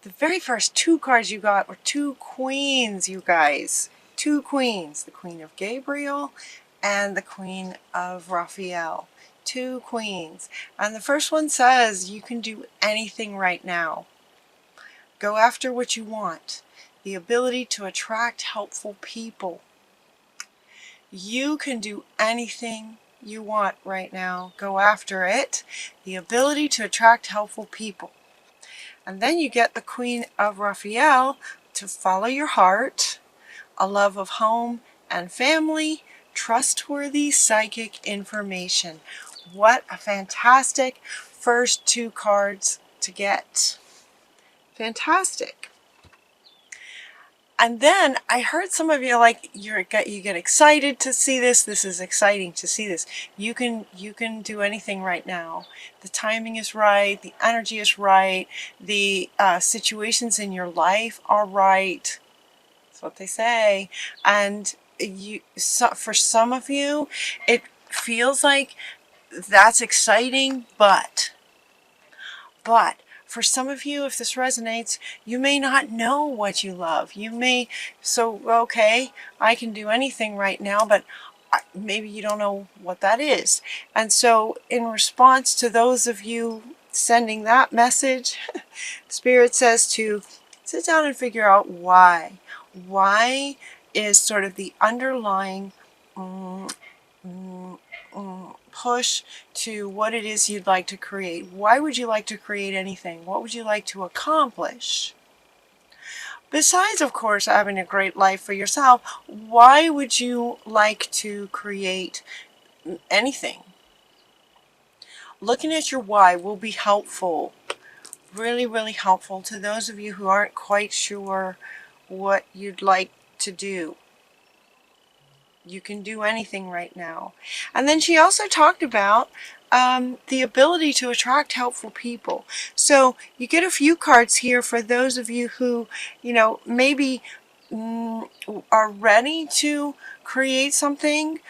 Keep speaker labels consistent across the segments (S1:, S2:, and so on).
S1: The very first two cards you got were two queens, you guys. Two queens. The Queen of Gabriel and the Queen of Raphael. Two queens. And the first one says you can do anything right now. Go after what you want. The ability to attract helpful people. You can do anything you want right now. Go after it. The ability to attract helpful people. And then you get the Queen of Raphael to follow your heart, a love of home and family, trustworthy psychic information. What a fantastic first two cards to get. Fantastic. And then I heard some of you like you get excited to see this. This is exciting to see this. You can do anything right now. The timing is right. The energy is right. The situations in your life are right. That's what they say. And for some of you, it feels like that's exciting, but for some of you, if this resonates, you may not know what you love. You may, okay, I can do anything right now, but maybe you don't know what that is. And so in response to those of you sending that message, Spirit says to sit down and figure out why. Why is sort of the underlying push to what it is you'd like to create. Why would you like to create anything? What would you like to accomplish? Besides, of course, having a great life for yourself, why would you like to create anything? Looking at your why will be helpful, really, really helpful to those of you who aren't quite sure what you'd like to do. You can do anything right now. And then she also talked about the ability to attract helpful people. So you get a few cards here for those of you who, maybe are ready to create something,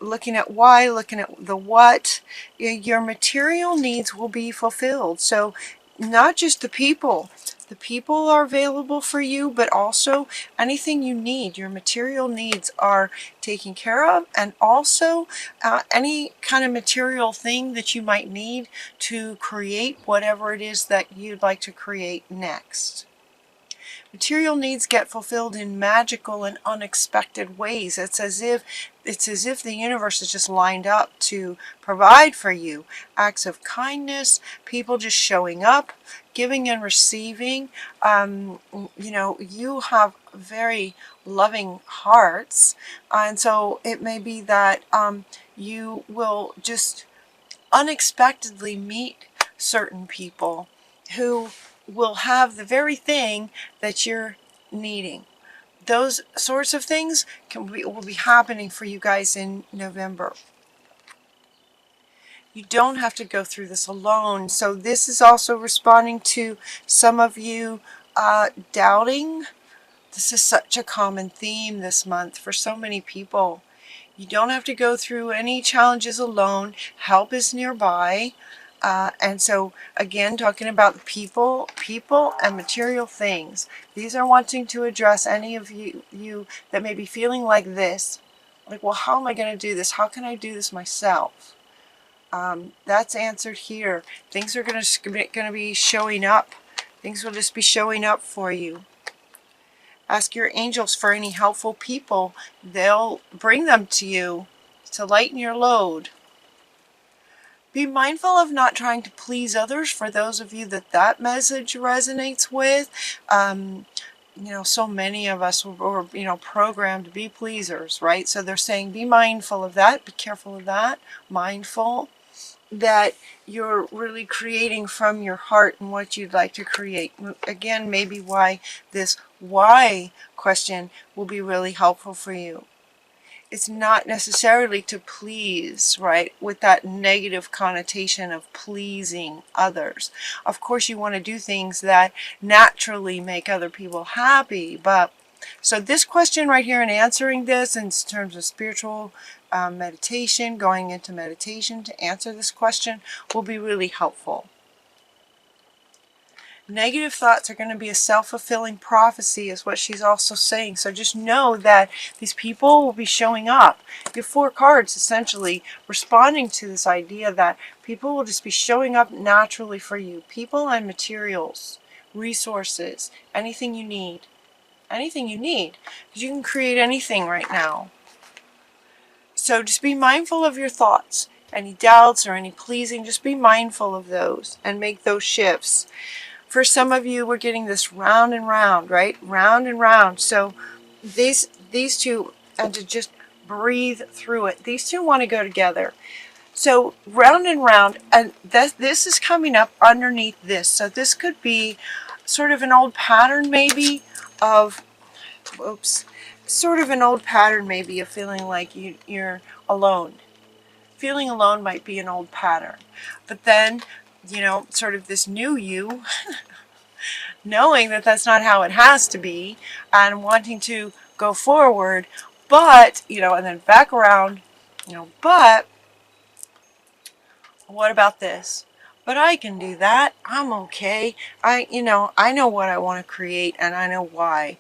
S1: looking at why, looking at the what. Your material needs will be fulfilled. So not just the people. The people are available for you, but also anything you need. Your material needs are taken care of, and also any kind of material thing that you might need to create whatever it is that you'd like to create next. Material needs get fulfilled in magical and unexpected ways. It's as if the universe is just lined up to provide for you. Acts of kindness, people just showing up, giving and receiving. You have very loving hearts, and so it may be that you will just unexpectedly meet certain people who will have the very thing that you're needing. Those sorts of things will be happening for you guys in November. You don't have to go through this alone. So this is also responding to some of you doubting. This is such a common theme this month for so many people. You don't have to go through any challenges alone. Help is nearby. And so, again, talking about the people and material things. These are wanting to address any of you that may be feeling like this. Like, well, how am I going to do this? How can I do this myself? That's answered here. Things are going to be showing up. Things will just be showing up for you. Ask your angels for any helpful people. They'll bring them to you to lighten your load. Be mindful of not trying to please others for those of you that message resonates with. So many of us were programmed to be pleasers, right? So they're saying be mindful of that, be careful of that, mindful that you're really creating from your heart and what you'd like to create. Again, maybe why this why question will be really helpful for you. It's not necessarily to please, right, with that negative connotation of pleasing others. Of course, you want to do things that naturally make other people happy, but so this question right here and answering this in terms of spiritual meditation, going into meditation to answer this question will be really helpful. Negative thoughts are going to be a self-fulfilling prophecy is what she's also saying. So just know that these people will be showing up. You have 4 cards essentially responding to this idea that people will just be showing up naturally for you. People and materials, resources, anything you need. Anything you need. Because you can create anything right now. So just be mindful of your thoughts. Any doubts or any pleasing, just be mindful of those and make those shifts. For some of you, we're getting this round and round, right? Round and round. So these two, and to just breathe through it. These two want to go together. So round and round, and this is coming up underneath this. So this could be sort of an old pattern maybe of, sort of an old pattern maybe of feeling like you're alone. Feeling alone might be an old pattern. But then, you know, sort of this new you, knowing that that's not how it has to be, and wanting to go forward, but, you know, and then back around, you know, but what about this? But I can do that. I'm okay. I know what I want to create, and I know why.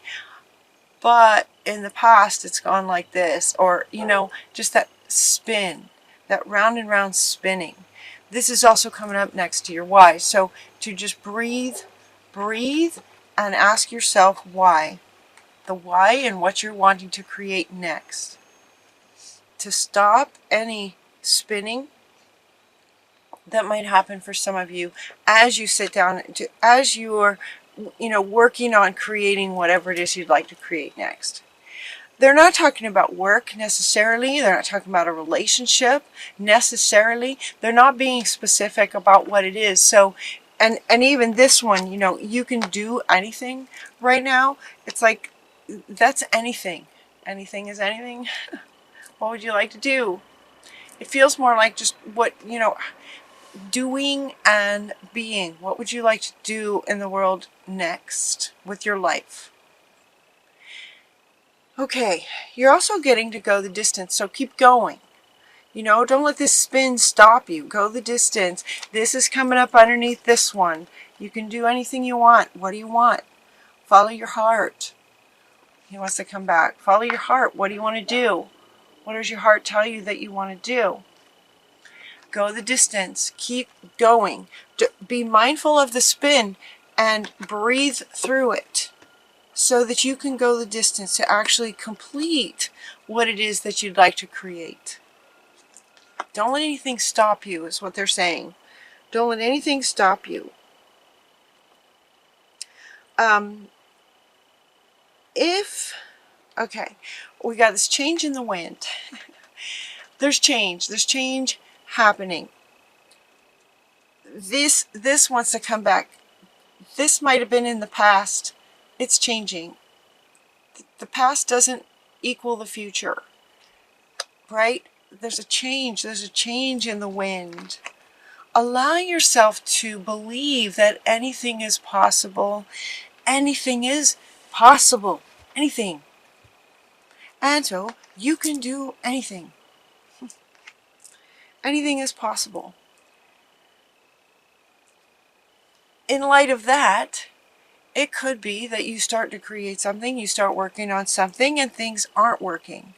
S1: But in the past, it's gone like this, or, you know, just that spin, that round and round spinning. This is also coming up next to your why. So to just breathe, and ask yourself why. The why and what you're wanting to create next. To stop any spinning that might happen for some of you as you sit down, as you're, you know, working on creating whatever it is you'd like to create next. They're not talking about work necessarily. They're not talking about a relationship necessarily. They're not being specific about what it is. So, and even this one, you know, you can do anything right now. It's like, that's anything. Anything is anything. What would you like to do? It feels more like just what, you know, doing and being. What would you like to do in the world next with your life? Okay, you're also getting to go the distance, so keep going. You know, don't let this spin stop you. Go the distance. This is coming up underneath this one. You can do anything you want. What do you want? Follow your heart. He wants to come back. Follow your heart. What do you want to do? What does your heart tell you that you want to do? Go the distance. Keep going. Be mindful of the spin and breathe through it, so that you can go the distance to actually complete what it is that you'd like to create. Don't let anything stop you, is what they're saying. Don't let anything stop you. Okay, we got this change in the wind. There's change happening. This wants to come back. This might have been in the past. It's changing. The past doesn't equal the future, right? There's a change in the wind. Allow yourself to believe that anything is possible. Anything is possible. Anything. And so you can do anything. Anything is possible. In light of that, it could be that you start to create something, you start working on something, and things aren't working.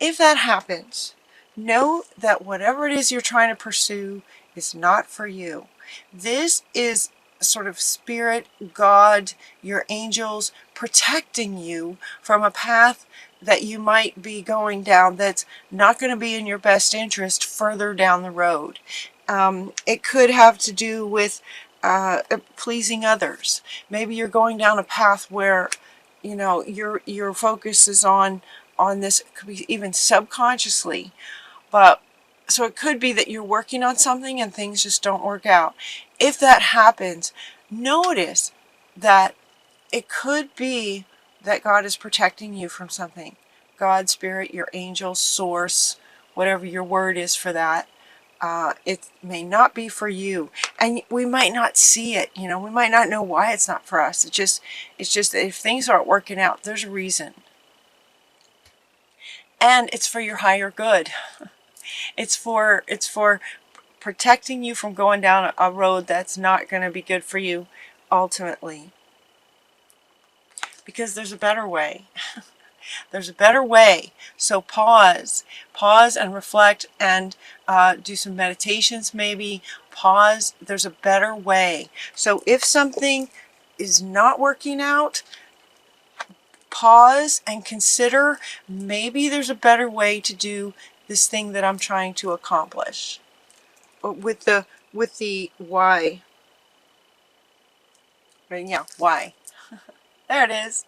S1: If that happens, know that whatever it is you're trying to pursue is not for you. This is sort of spirit, God, your angels protecting you from a path that you might be going down that's not going to be in your best interest further down the road. It could have to do with pleasing others. Maybe you're going down a path where, you know, your focus is on this. It could be even subconsciously, but so it could be that you're working on something and things just don't work out. If that happens, notice that it could be that God is protecting you from something. God, Spirit, your angel, source, whatever your word is for that. It may not be for you, and we might not see it. You know, we might not know why it's not for us. It's just that if things aren't working out, there's a reason, and it's for your higher good. It's for protecting you from going down a road that's not going to be good for you ultimately, because there's a better way. There's a better way. So pause and reflect, and do some meditations maybe. Pause. There's a better way. So if something is not working out, pause and consider, maybe there's a better way to do this thing that I'm trying to accomplish. With the why. Right, yeah, why. There it is.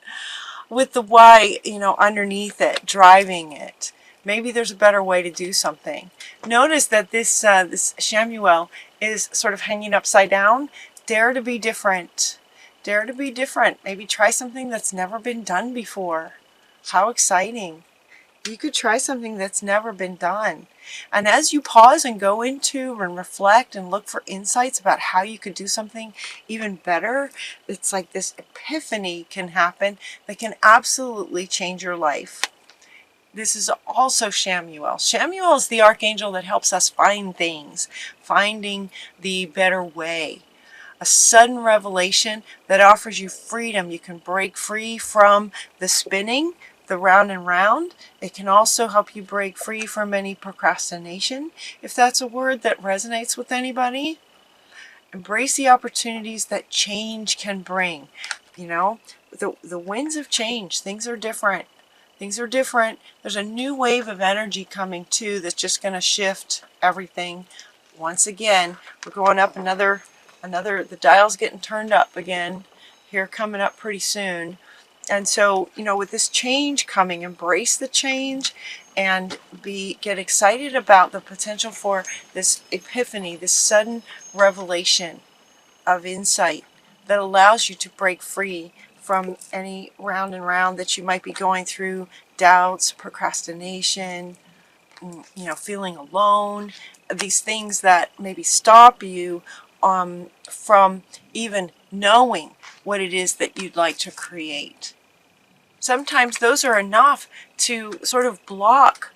S1: With the why, underneath it, driving it. Maybe there's a better way to do something. Notice that this Shamuel is sort of hanging upside down. Dare to be different. Dare to be different. Maybe try something that's never been done before. How exciting. You could try something that's never been done. And as you pause and go into and reflect and look for insights about how you could do something even better, it's like this epiphany can happen that can absolutely change your life. This is also Shamuel. Shamuel is the archangel that helps us find things, finding the better way. A sudden revelation that offers you freedom. You can break free from the spinning, the round and round. It can also help you break free from any procrastination, if that's a word that resonates with anybody. Embrace the opportunities that change can bring. The winds of change. Things are different. Things are different. There's a new wave of energy coming too that's just going to shift everything. Once again, we're going up another, the dial's getting turned up again here, coming up pretty soon. And so, with this change coming, embrace the change and get excited about the potential for this epiphany, this sudden revelation of insight that allows you to break free from any round and round that you might be going through, doubts, procrastination, feeling alone, these things that maybe stop you from even knowing what it is that you'd like to create. Sometimes those are enough to sort of block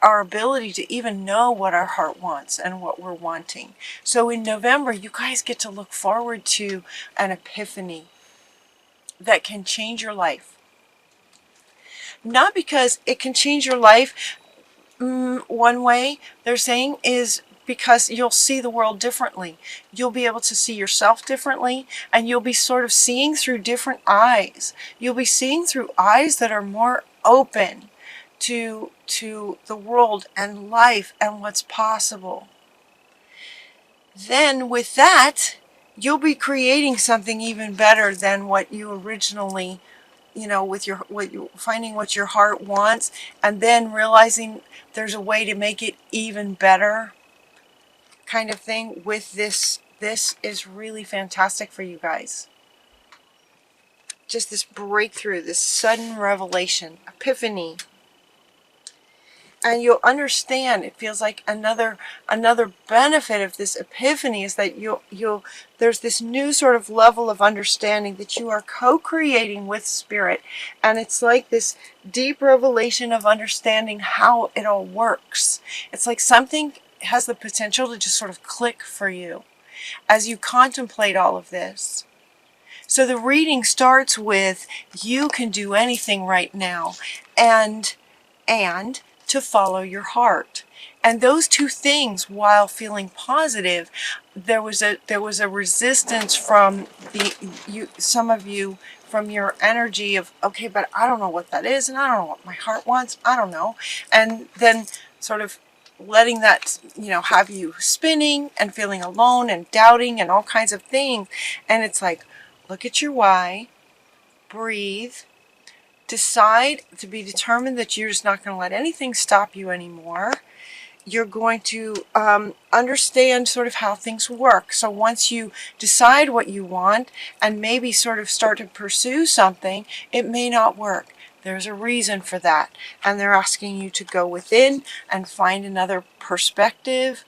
S1: our ability to even know what our heart wants and what we're wanting. So in November, you guys get to look forward to an epiphany that can change your life. Not because it can change your life one way, they're saying, is because you'll see the world differently. You'll be able to see yourself differently, and you'll be sort of seeing through different eyes. You'll be seeing through eyes that are more open to the world and life and what's possible. Then with that, you'll be creating something even better than what you originally, finding what your heart wants, and then realizing there's a way to make it even better, kind of thing. With this is really fantastic for you guys. Just this breakthrough, this sudden revelation, epiphany. And you'll understand, it feels like another benefit of this epiphany is that there's this new sort of level of understanding that you are co-creating with Spirit. And it's like this deep revelation of understanding how it all works. It's like something has the potential to just sort of click for you as you contemplate all of this. So the reading starts with, you can do anything right now, and to follow your heart. And those two things, while feeling positive, there was a resistance from some of you, from your energy of, okay, but I don't know what that is, and I don't know what my heart wants, I don't know. And then sort of letting that, have you spinning and feeling alone and doubting and all kinds of things. And it's like, look at your why, breathe, decide to be determined that you're just not going to let anything stop you anymore. You're going to understand sort of how things work. So once you decide what you want and maybe sort of start to pursue something, it may not work. There's a reason for that. And they're asking you to go within and find another perspective.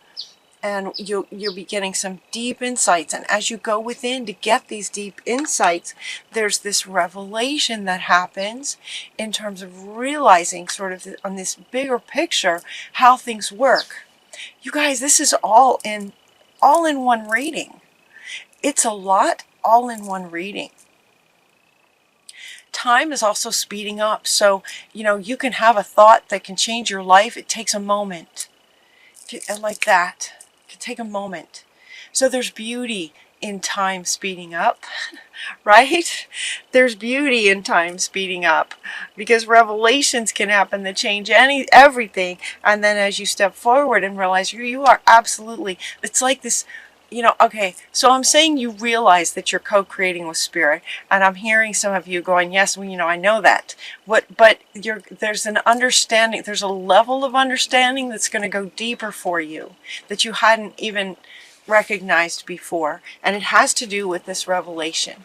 S1: And you'll be getting some deep insights. And as you go within to get these deep insights, there's this revelation that happens in terms of realizing sort of on this bigger picture how things work. You guys, this is all in one reading. It's a lot, all in one reading. Time is also speeding up. So, you can have a thought that can change your life. It takes a moment. Like that. It can take a moment. So there's beauty in time speeding up, right? There's beauty in time speeding up, because revelations can happen that change everything. And then as you step forward and realize you are absolutely, it's like this, okay, so I'm saying you realize that you're co-creating with spirit, and I'm hearing some of you going, yes, well, I know that. But there's an understanding, there's a level of understanding that's going to go deeper for you that you hadn't even recognized before, and it has to do with this revelation.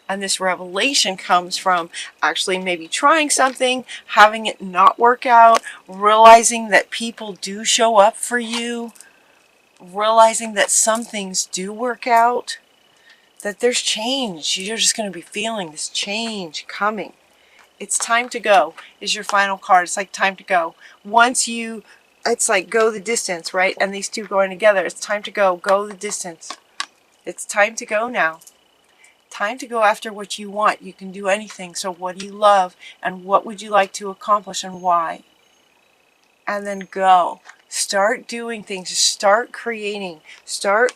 S1: And this revelation comes from actually maybe trying something, having it not work out, realizing that people do show up for you, realizing that some things do work out, that there's change. You're just going to be feeling this change coming. It's time to go is your final card. It's like time to go. It's like go the distance, right? And these two going together. It's time to go the distance. It's time to go now. Time to go after what you want. You can do anything. So what do you love? And what would you like to accomplish and why? And then go. Start doing things. Start creating. Start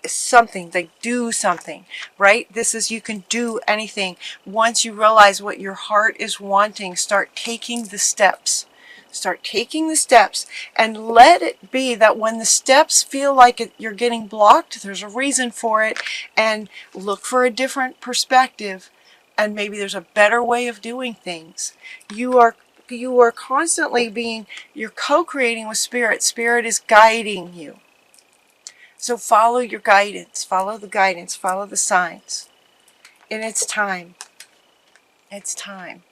S1: something. Like do something, right? This is, you can do anything. Once you realize what your heart is wanting, start taking the steps. Start taking the steps, and let it be that when the steps feel like you're getting blocked, there's a reason for it, and look for a different perspective, and maybe there's a better way of doing things. You are constantly you're co-creating with spirit. Spirit is guiding you. So follow your guidance, follow the signs. And it's time. It's time.